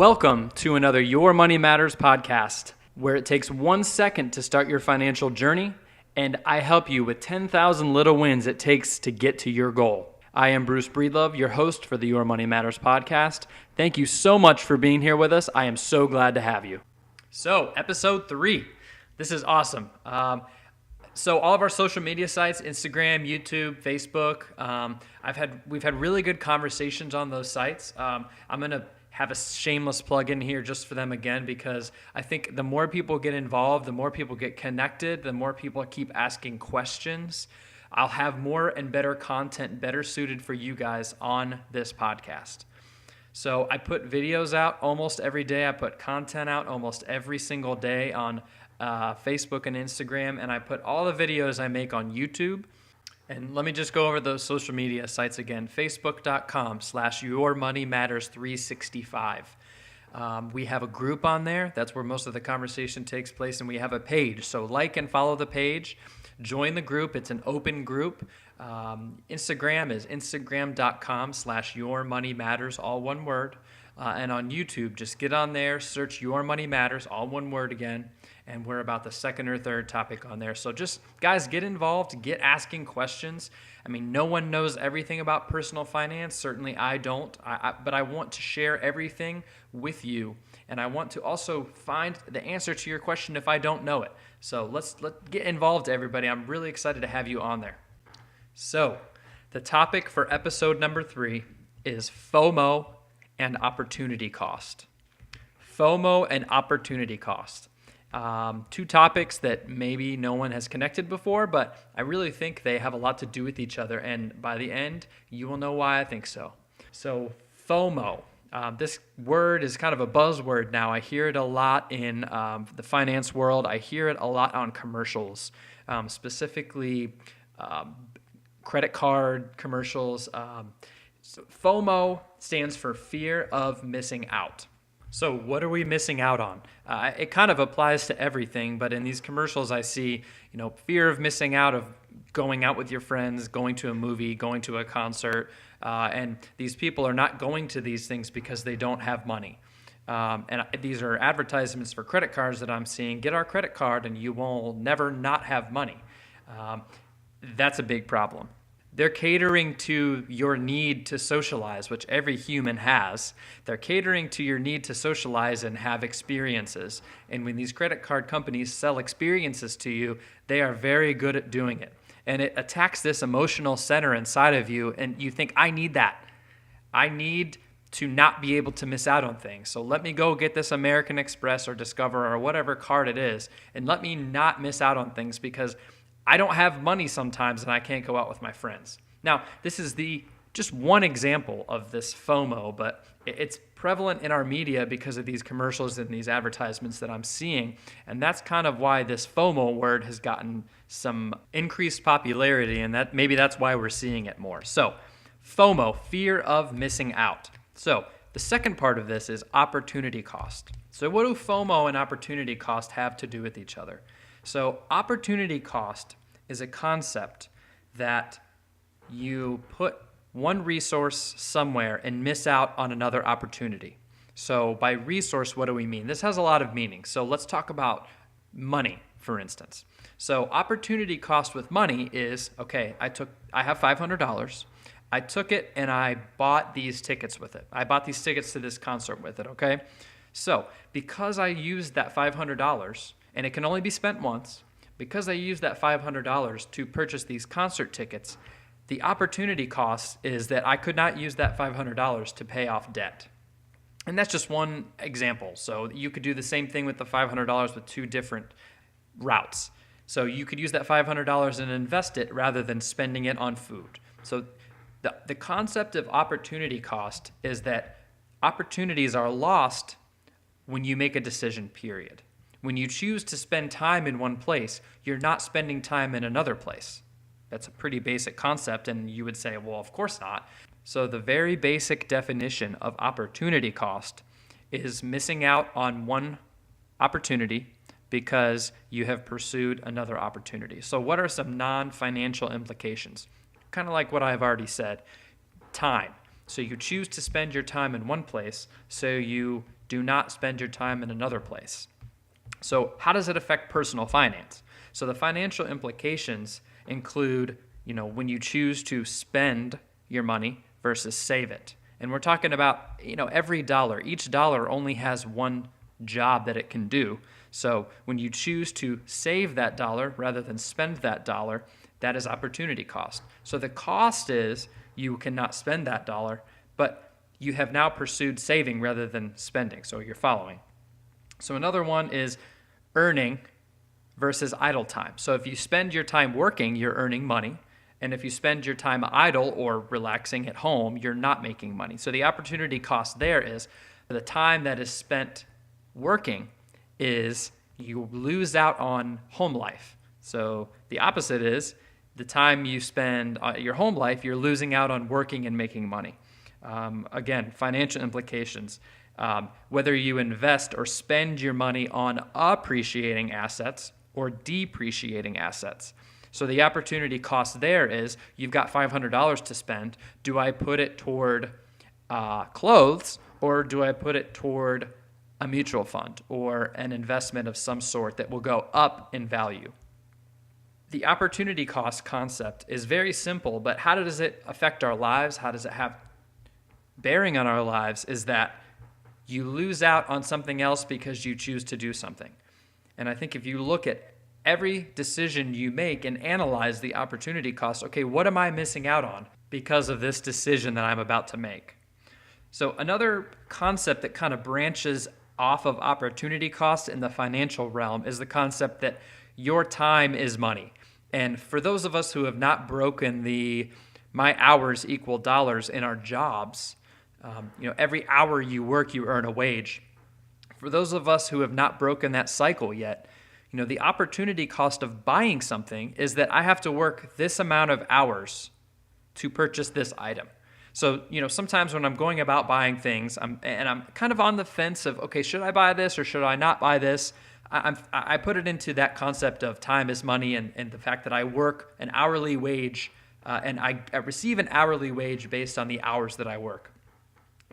Welcome to another Your Money Matters podcast, where it takes 1 second to start your financial journey, and I help you with 10,000 little wins it takes to get to your goal. I am Bruce Breedlove, your host for the Your Money Matters podcast. Thank you so much for being here with us. I am so glad to have you. So, episode 3. This is awesome. So all of our social media sites, Instagram, YouTube, Facebook, we've had really good conversations on those sites. I'm going to have a shameless plug in here just for them again, because I think the more people get involved, the more people get connected, the more people keep asking questions, I'll have more and better content better suited for you guys on this podcast. So I put videos out almost every day. I put content out almost every single day on Facebook and Instagram, and I put all the videos I make on YouTube. And let me just go over those social media sites again. Facebook.com/YourMoneyMatters365. We have a group on there. That's where most of the conversation takes place. And we have a page. So like and follow the page. Join the group. It's an open group. Instagram is Instagram.com/YourMoneyMatters, all one word. And on YouTube, just get on there, search Your Money Matters, all one word again, and we're about the second or third topic on there. So just, guys, get involved, get asking questions. I mean, no one knows everything about personal finance. Certainly I don't, but I want to share everything with you, and I want to also find the answer to your question if I don't know it. So let's get involved, everybody. I'm really excited to have you on there. So the topic for episode number 3 is FOMO and opportunity cost. FOMO and opportunity cost. Two topics that maybe no one has connected before, but I really think they have a lot to do with each other. And by the end, you will know why I think so. So FOMO. This word is kind of a buzzword now. I hear it a lot in the finance world. I hear it a lot on commercials, specifically credit card commercials. So FOMO stands for fear of missing out. So what are we missing out on? It kind of applies to everything, but in these commercials I see, fear of missing out of going out with your friends, going to a movie, going to a concert, and these people are not going to these things because they don't have money. And these are advertisements for credit cards that I'm seeing. Get our credit card and you will never not have money. That's a big problem. They're catering to your need to socialize, which every human has. They're catering to your need to socialize and have experiences. And when these credit card companies sell experiences to you, they are very good at doing it. And it attacks this emotional center inside of you, and you think, I need that. I need to not be able to miss out on things. So let me go get this American Express or Discover or whatever card it is, and let me not miss out on things because I don't have money sometimes and I can't go out with my friends. Now, this is just one example of this FOMO, but it's prevalent in our media because of these commercials and these advertisements that I'm seeing. And that's kind of why this FOMO word has gotten some increased popularity, and maybe that's why we're seeing it more. So, FOMO, fear of missing out. So, the second part of this is opportunity cost. So, what do FOMO and opportunity cost have to do with each other? So opportunity cost is a concept that you put one resource somewhere and miss out on another opportunity. So by resource, what do we mean? This has a lot of meaning. So let's talk about money, for instance. So opportunity cost with money is, okay, I have $500. I took it and I bought these tickets with it. I bought these tickets to this concert with it, okay? So because I used that $500, and it can only be spent once, because I used that $500 to purchase these concert tickets, the opportunity cost is that I could not use that $500 to pay off debt. And that's just one example. So you could do the same thing with the $500 with two different routes. So you could use that $500 and invest it rather than spending it on food. So the concept of opportunity cost is that opportunities are lost when you make a decision, period. When you choose to spend time in one place, you're not spending time in another place. That's a pretty basic concept, and you would say, well, of course not. So the very basic definition of opportunity cost is missing out on one opportunity because you have pursued another opportunity. So what are some non-financial implications? Kind of like what I've already said, time. So you choose to spend your time in one place, so you Do not spend your time in another place. So how does it affect personal finance? So the financial implications include, when you choose to spend your money versus save it. And we're talking about, every dollar. Each dollar only has one job that it can do. So when you choose to save that dollar rather than spend that dollar, that is opportunity cost. So the cost is you cannot spend that dollar, but you have now pursued saving rather than spending. So you're following. So another one is earning versus idle time. So if you spend your time working, you're earning money. And if you spend your time idle or relaxing at home, you're not making money. So the opportunity cost there is the time that is spent working is you lose out on home life. So the opposite is the time you spend your home life, you're losing out on working and making money. Again, financial implications. Whether you invest or spend your money on appreciating assets or depreciating assets. So the opportunity cost there is you've got $500 to spend. Do I put it toward clothes, or do I put it toward a mutual fund or an investment of some sort that will go up in value? The opportunity cost concept is very simple, but how does it affect our lives? How does it have bearing on our lives is that you lose out on something else because you choose to do something. And I think if you look at every decision you make and analyze the opportunity cost, okay, what am I missing out on because of this decision that I'm about to make? So another concept that kind of branches off of opportunity cost in the financial realm is the concept that your time is money. And for those of us who have not broken the my hours equal dollars in our jobs, every hour you work, you earn a wage. For those of us who have not broken that cycle yet, the opportunity cost of buying something is that I have to work this amount of hours to purchase this item. So, sometimes when I'm going about buying things, I'm kind of on the fence of, okay, should I buy this or should I not buy this? I put it into that concept of time is money and the fact that I work an hourly wage and I receive an hourly wage based on the hours that I work.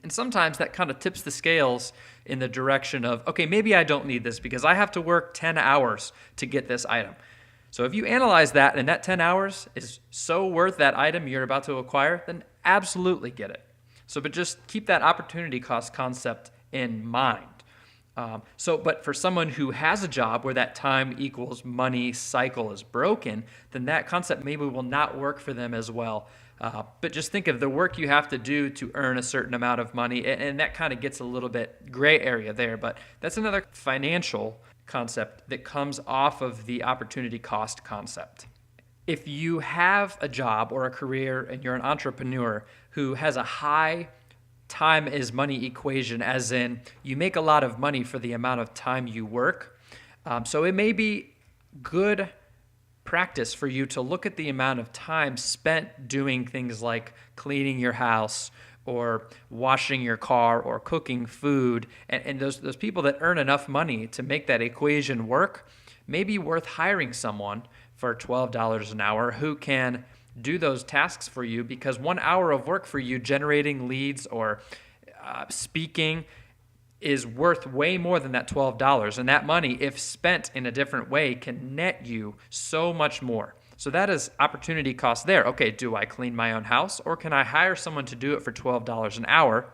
And sometimes that kind of tips the scales in the direction of, okay, maybe I don't need this because I have to work 10 hours to get this item. So if you analyze that and that 10 hours is so worth that item you're about to acquire, then absolutely get it. But just keep that opportunity cost concept in mind. But for someone who has a job where that time equals money cycle is broken, then that concept maybe will not work for them as well. But just think of the work you have to do to earn a certain amount of money, and that kind of gets a little bit gray area there. But that's another financial concept that comes off of the opportunity cost concept. If you have a job or a career and you're an entrepreneur who has a high time is money equation, as in you make a lot of money for the amount of time you work, so it may be good practice for you to look at the amount of time spent doing things like cleaning your house or washing your car or cooking food, and those people that earn enough money to make that equation work may be worth hiring someone for $12 an hour who can do those tasks for you, because 1 hour of work for you generating leads or speaking is worth way more than that $12. And that money, if spent in a different way, can net you so much more. So that is opportunity cost there. Okay, do I clean my own house, or can I hire someone to do it for $12 an hour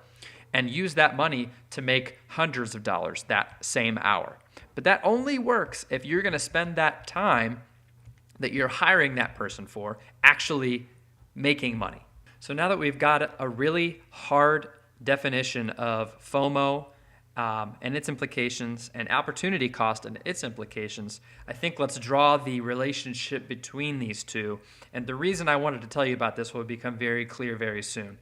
and use that money to make hundreds of dollars that same hour? But that only works if you're going to spend that time that you're hiring that person for actually making money. So now that we've got a really hard definition of FOMO and its implications, and opportunity cost and its implications, I think let's draw the relationship between these two. And the reason I wanted to tell you about this will become very clear very soon.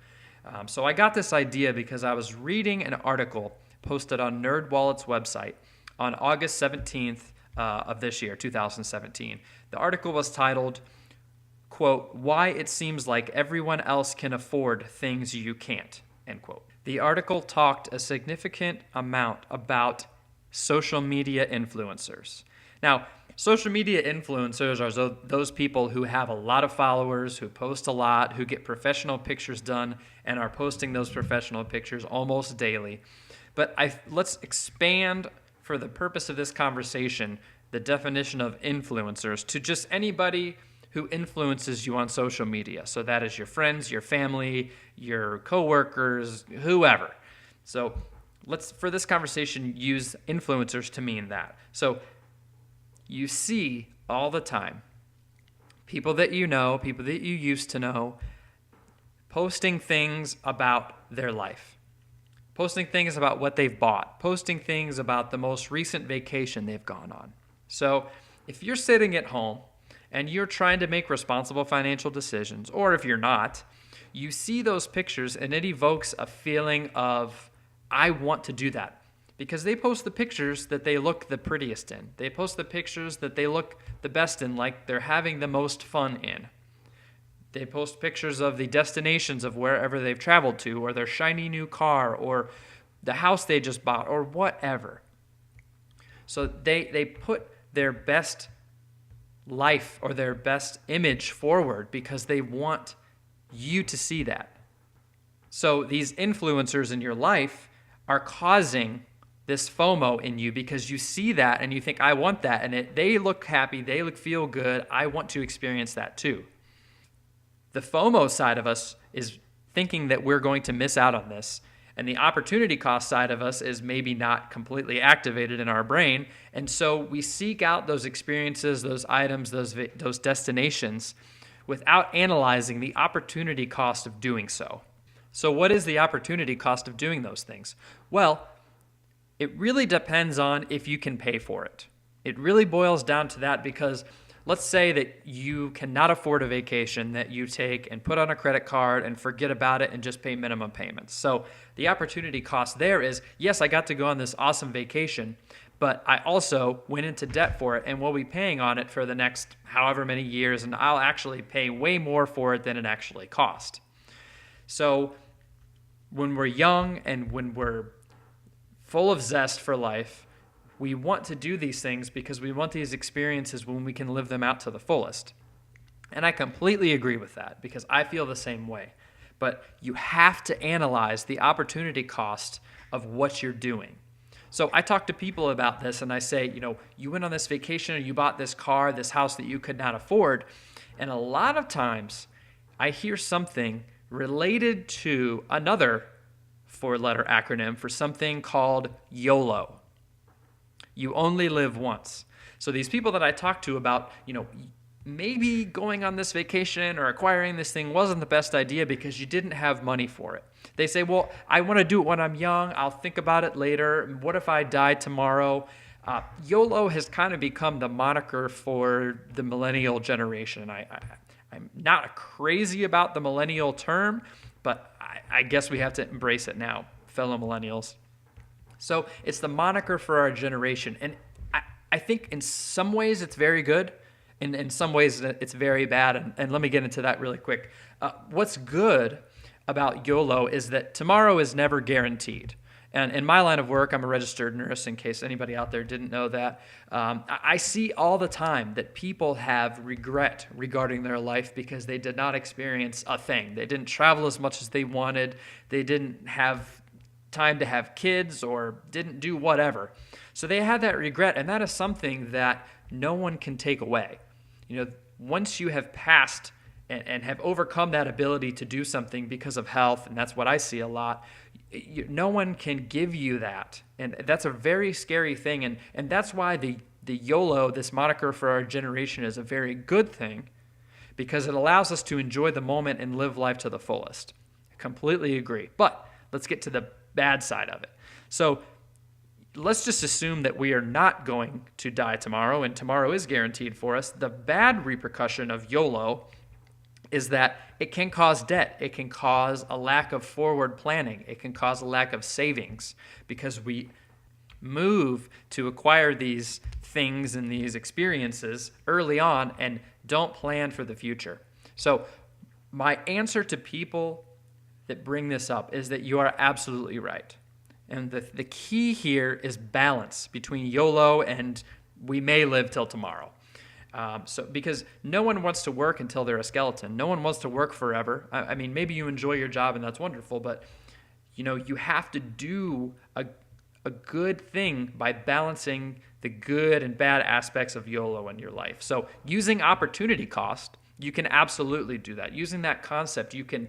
So I got this idea because I was reading an article posted on NerdWallet's website on August 17th of this year, 2017. The article was titled, quote, "Why It Seems Like Everyone Else Can Afford Things You Can't," end quote. The article talked a significant amount about social media influencers. Now, social media influencers are those people who have a lot of followers, who post a lot, who get professional pictures done, and are posting those professional pictures almost daily. But let's expand, for the purpose of this conversation, the definition of influencers to just anybody who influences you on social media. So that is your friends, your family, your coworkers, whoever. So let's, for this conversation, use influencers to mean that. So you see all the time people that you know, people that you used to know, posting things about their life, posting things about what they've bought, posting things about the most recent vacation they've gone on. So if you're sitting at home and you're trying to make responsible financial decisions, or if you're not, you see those pictures and it evokes a feeling of, I want to do that. Because they post the pictures that they look the prettiest in. They post the pictures that they look the best in, like they're having the most fun in. They post pictures of the destinations of wherever they've traveled to, or their shiny new car, or the house they just bought, or whatever. So they put their best life or their best image forward because they want you to see that. So these influencers in your life are causing this FOMO in you because you see that and you think, I want that. And they look happy, they feel good. I want to experience that too. The FOMO side of us is thinking that we're going to miss out on this. And the opportunity cost side of us is maybe not completely activated in our brain. And so we seek out those experiences, those items, those destinations without analyzing the opportunity cost of doing so. So what is the opportunity cost of doing those things? Well, it really depends on if you can pay for it. It really boils down to that because let's say that you cannot afford a vacation that you take and put on a credit card and forget about it and just pay minimum payments. So the opportunity cost there is, yes, I got to go on this awesome vacation, but I also went into debt for it and will be paying on it for the next however many years, and I'll actually pay way more for it than it actually cost. So when we're young and when we're full of zest for life, we want to do these things because we want these experiences when we can live them out to the fullest. And I completely agree with that because I feel the same way. But you have to analyze the opportunity cost of what you're doing. So I talk to people about this and I say, you went on this vacation or you bought this car, this house that you could not afford. And a lot of times I hear something related to another four-letter acronym for something called YOLO. You only live once. So these people that I talk to about, maybe going on this vacation or acquiring this thing wasn't the best idea because you didn't have money for it. They say, well, I want to do it when I'm young. I'll think about it later. What if I die tomorrow? YOLO has kind of become the moniker for the millennial generation. I'm not crazy about the millennial term, but I guess we have to embrace it now, fellow millennials. So it's the moniker for our generation. And I think in some ways it's very good. And in some ways it's very bad. And let me get into that really quick. What's good about YOLO is that tomorrow is never guaranteed. And in my line of work, I'm a registered nurse, in case anybody out there didn't know that. I see all the time that people have regret regarding their life because they did not experience a thing. They didn't travel as much as they wanted. They didn't have time to have kids or didn't do whatever. So they had that regret, and that is something that no one can take away. Once you have passed and have overcome that ability to do something because of health, and that's what I see a lot, no one can give you that. And that's a very scary thing. And that's why the YOLO, this moniker for our generation, is a very good thing because it allows us to enjoy the moment and live life to the fullest. I completely agree. But let's get to the bad side of it. So let's just assume that we are not going to die tomorrow and tomorrow is guaranteed for us. The bad repercussion of YOLO is that it can cause debt. It can cause a lack of forward planning. It can cause a lack of savings because we move to acquire these things and these experiences early on and don't plan for the future. So my answer to people that bring this up is that you are absolutely right. And the key here is balance between YOLO and we may live till tomorrow. Because no one wants to work until they're a skeleton. No one wants to work forever. I mean, maybe you enjoy your job and that's wonderful, but you have to do a good thing by balancing the good and bad aspects of YOLO in your life. So using opportunity cost, you can absolutely do that. Using that concept, you can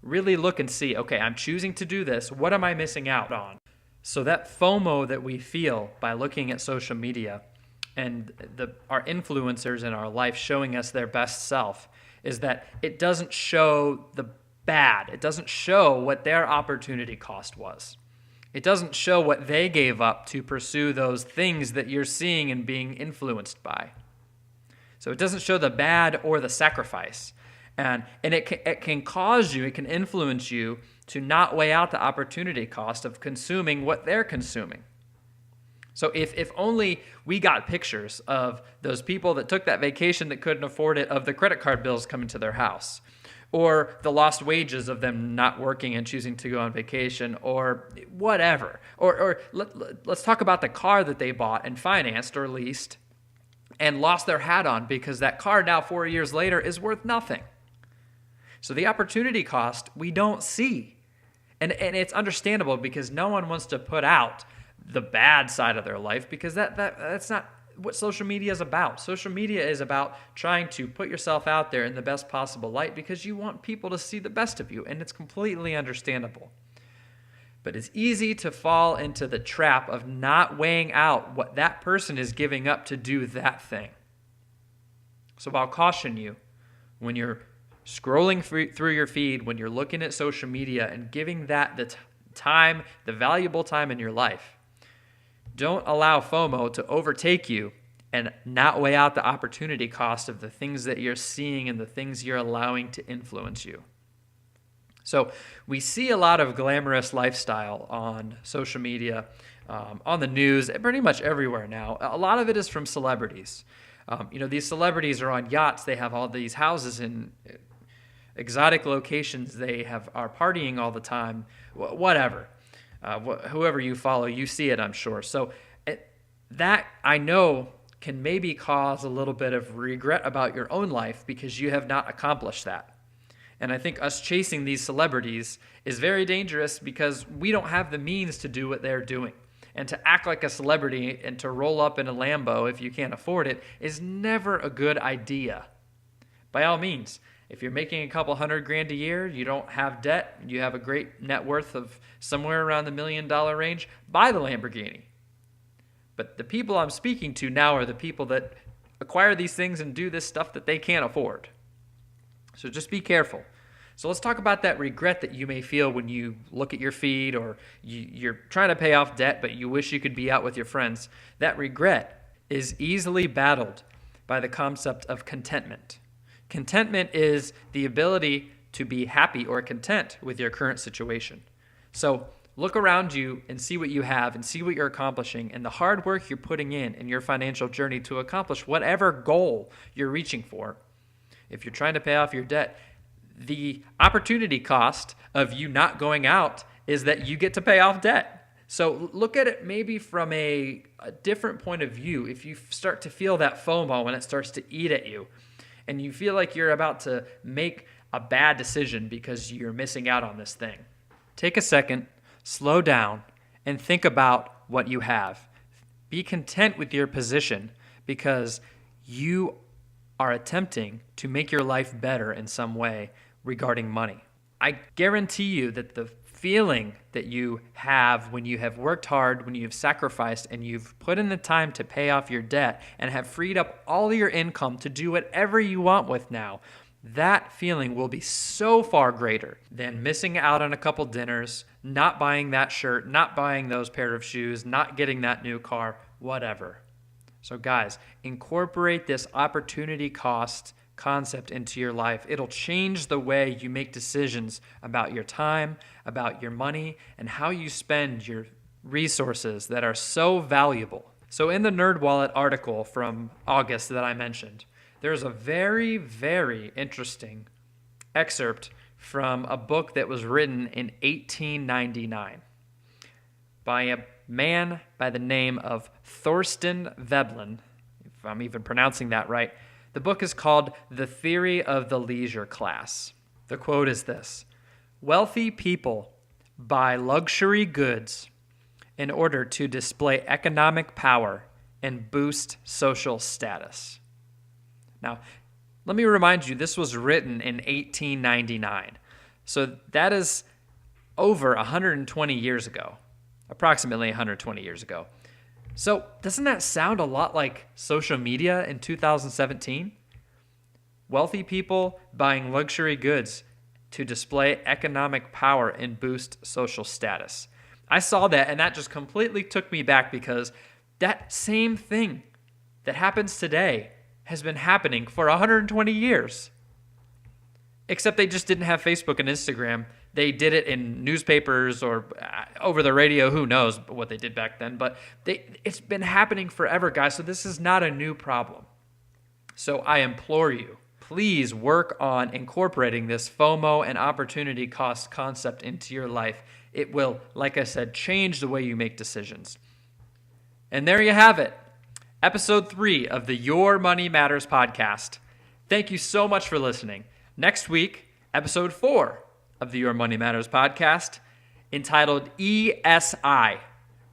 really look and see, okay, I'm choosing to do this. What am I missing out on? So that FOMO that we feel by looking at social media and our influencers in our life showing us their best self is that it doesn't show the bad. It doesn't show what their opportunity cost was. It doesn't show what they gave up to pursue those things that you're seeing and being influenced by. So it doesn't show the bad or the sacrifice. And it can cause you, it can influence you to not weigh out the opportunity cost of consuming what they're consuming. So if only we got pictures of those people that took that vacation that couldn't afford it, of the credit card bills coming to their house, or the lost wages of them not working and choosing to go on vacation, or whatever. Or let's talk about the car that they bought and financed or leased and lost their hat on because that car now 4 years later is worth nothing. So the opportunity cost we don't see. And it's understandable because no one wants to put out the bad side of their life because that's not what social media is about. Social media is about trying to put yourself out there in the best possible light because you want people to see the best of you, and it's completely understandable. But it's easy to fall into the trap of not weighing out what that person is giving up to do that thing. So I'll caution you when you're scrolling through your feed, when you're looking at social media and giving that the time, the valuable time in your life, don't allow FOMO to overtake you and not weigh out the opportunity cost of the things that you're seeing and the things you're allowing to influence you. So we see a lot of glamorous lifestyle on social media, on the news, pretty much everywhere now. A lot of it is from celebrities. These celebrities are on yachts. They have all these houses in exotic locations. They are partying all the time, whatever. Whoever you follow, you see it, I'm sure. So that, I know, can maybe cause a little bit of regret about your own life because you have not accomplished that. And I think us chasing these celebrities is very dangerous because we don't have the means to do what they're doing. And to act like a celebrity and to roll up in a Lambo if you can't afford it is never a good idea. By all means, if you're making a couple $100,000 a year, you don't have debt, you have a great net worth of somewhere around the $1 million range, buy the Lamborghini. But the people I'm speaking to now are the people that acquire these things and do this stuff that they can't afford. So just be careful. So let's talk about that regret that you may feel when you look at your feed or you're trying to pay off debt, but you wish you could be out with your friends. That regret is easily battled by the concept of contentment. Contentment is the ability to be happy or content with your current situation. So look around you and see what you have and see what you're accomplishing and the hard work you're putting in your financial journey to accomplish whatever goal you're reaching for. If you're trying to pay off your debt, the opportunity cost of you not going out is that you get to pay off debt. So look at it maybe from a different point of view. If you start to feel that FOMO when it starts to eat at you and you feel like you're about to make a bad decision because you're missing out on this thing, take a second, slow down, and think about what you have. Be content with your position because you are attempting to make your life better in some way regarding money. I guarantee you that the feeling that you have when you have worked hard, when you have sacrificed, and you've put in the time to pay off your debt and have freed up all your income to do whatever you want with now, that feeling will be so far greater than missing out on a couple dinners, not buying that shirt, not buying those pair of shoes, not getting that new car, whatever. So guys, incorporate this opportunity cost concept into your life. It'll change the way you make decisions about your time, about your money, and how you spend your resources that are so valuable. So in the NerdWallet article from August that I mentioned, there's a very, very interesting excerpt from a book that was written in 1899 by a man by the name of Thorstein Veblen, if I'm even pronouncing that right. The book is called The Theory of the Leisure Class. The quote is this: "Wealthy people buy luxury goods in order to display economic power and boost social status. Now, let me remind you, this was written in 1899. So that is over 120 years ago, approximately 120 years ago. So doesn't that sound a lot like social media in 2017? Wealthy people buying luxury goods to display economic power and boost social status. I saw that, and that just completely took me back, because that same thing that happens today has been happening for 120 years. Except they just didn't have Facebook and Instagram. They did it in newspapers or over the radio. Who knows what they did back then. But it's been happening forever, guys. So this is not a new problem. So I implore you, please work on incorporating this FOMO and opportunity cost concept into your life. It will, like I said, change the way you make decisions. And there you have it. Episode 3 of the Your Money Matters podcast. Thank you so much for listening. Next week, episode 4 of the Your Money Matters podcast, entitled ESI,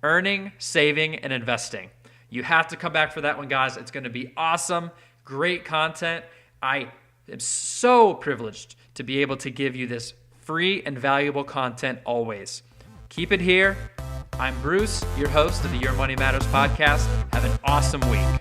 Earning, Saving, and Investing. You have to come back for that one, guys. It's going to be awesome. Great content. I am so privileged to be able to give you this free and valuable content always. Keep it here. I'm Bruce, your host of the Your Money Matters podcast. Have an awesome week.